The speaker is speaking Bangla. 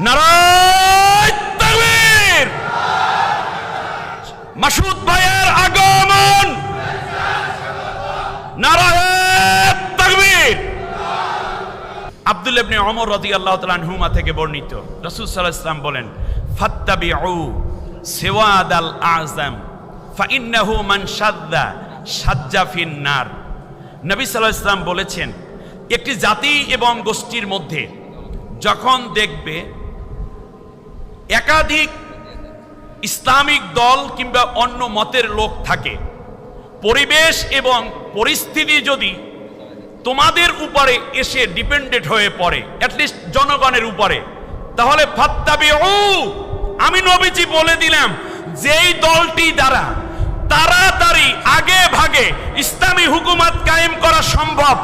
নারায়ে তাকবীর। মাসুদ ভাইয়ের আগমন। নারায়ে তাকবীর। আব্দুল্লাহ ইবনে ওমর রাদিয়াল্লাহু তাআলা আনহুমা থেকে বর্ণিত, রাসূল সাল্লাল্লাহু আলাইহি ওয়াসাল্লাম বলেন, ফাত্তাবিউ সিওয়াদাল আযম ফাইন্নাহু মান শাদ্দা শাজ্জা ফিন নার। নবী সাল্লাল্লাহু আলাইহি ওয়াসাল্লাম বলেছেন, একটি জাতি এবং গোষ্ঠীর মধ্যে যখন দেখবে একাধিক ইসলামিক দল কিংবা অন্য মতের লোক থাকে, পরিবেশ এবং পরিস্থিতি যদি তোমাদের উপরে এসে ডিপেন্ডেন্ট হয়ে পড়ে, অ্যাটলিস্ট জনগণের উপরে, তাহলে ফাত্তাবিউ, আমি নবীজি বলে দিলাম, যেই দলটি দ্বারা তাড়াতাড়ি আগে ভাগে ইসলামী হুকুমত কায়েম করা সম্ভব